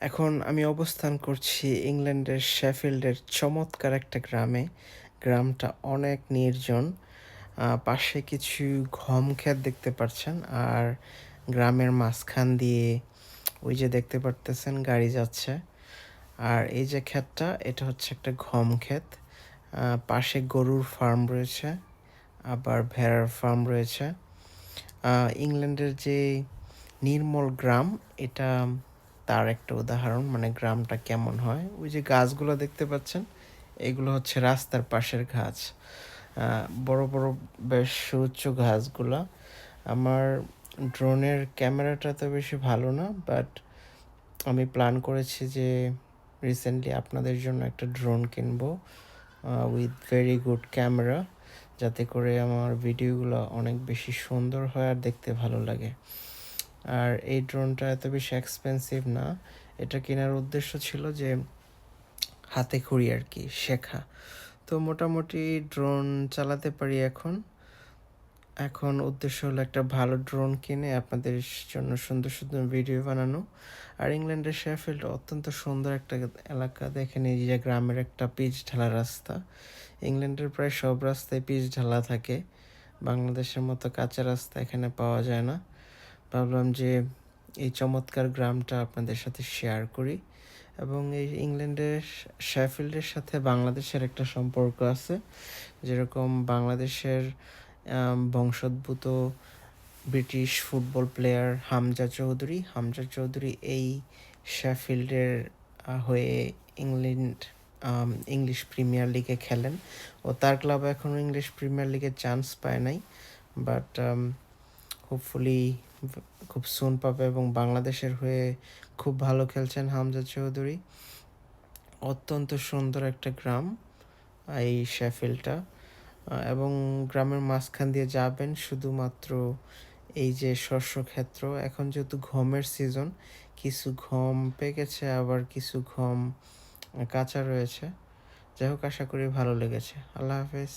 এখন আমি অবস্থান করছি ইংল্যান্ডের শেফিল্ডের চমৎকার একটা গ্রামে। গ্রামটা অনেক নির্জন। পাশে কিছু গম ক্ষেত দেখতে পারছেন। আর গ্রামের মাঝখান দিয়ে ওই যে দেখতে পারতেছেন গাড়ি যাচ্ছে। আর এই যে ক্ষেতটা এটা হচ্ছে একটা গম ক্ষেত। পাশে গরুর ফার্ম রয়েছে, আবার ভেড়ার ফার্ম রয়েছে। ইংল্যান্ডের যে নির্মল গ্রাম এটা তার একটা উদাহরণ। মানে গ্রামটা কেমন হয়, ওই যে গাছগুলো দেখতে পাচ্ছেন এগুলো হচ্ছে রাস্তার পাশের গাছ। বড় বড় বেশ উচ্চ গাছগুলা। আমার ড্রোনের ক্যামেরাটা তো বেশি ভালো না, বাট আমি প্ল্যান করেছি যে রিসেন্টলি আপনাদের জন্য একটা ড্রোন কিনবো উইথ ভেরি গুড ক্যামেরা, যাতে করে আমার ভিডিওগুলো অনেক বেশি সুন্দর হয় আর দেখতে ভালো লাগে। আর এই ড্রোনটা এত বেশি এক্সপেন্সিভ না। এটা কেনার উদ্দেশ্য ছিল যে হাতে খড়ি আর কি শেখা। তো মোটামুটি ড্রোন চালাতে পারি এখন। এখন উদ্দেশ্য হলো একটা ভালো ড্রোন কিনে আপনাদের জন্য সুন্দর সুন্দর ভিডিও বানানো। আর ইংল্যান্ডের শেফিল্ড অত্যন্ত সুন্দর একটা এলাকা। দেখেন এই যে গ্রামের একটা পিচ ঢালা রাস্তা। ইংল্যান্ডের প্রায় সব রাস্তায় পিচ ঢালা থাকে, বাংলাদেশের মতো কাঁচা রাস্তা এখানে পাওয়া যায় না। ভাবলাম যে এই চমৎকার গ্রামটা আপনাদের সাথে শেয়ার করি। এবং এই ইংল্যান্ডের শেফিল্ডের সাথে বাংলাদেশের একটা সম্পর্ক আছে। যেরকম বাংলাদেশের বংশোদ্ভূত British football player Hamza Chowdhury এই শেফিল্ডের হয়ে ইংল্যান্ড ইংলিশ প্রিমিয়ার লিগে খেলেন। ও তার ক্লাব এখনও ইংলিশ প্রিমিয়ার লিগে চান্স পায় নাই, বাট হোপফুলি খুব সুন পাবে। এবং বাংলাদেশের হয়ে খুব ভালো খেলছেন হামজা চৌধুরী। অত্যন্ত সুন্দর একটা গ্রাম এই শেফিল্ডটা। এবং গ্রামের মাঝখান দিয়ে যাবেন শুধুমাত্র এই যে শস্য ক্ষেত্র। এখন যেহেতু গমের সিজন, কিছু গম পেকেছে আবার কিছু গম কাঁচা রয়েছে। যাই হোক, আশা করি ভালো লেগেছে। আল্লাহ হাফেজ।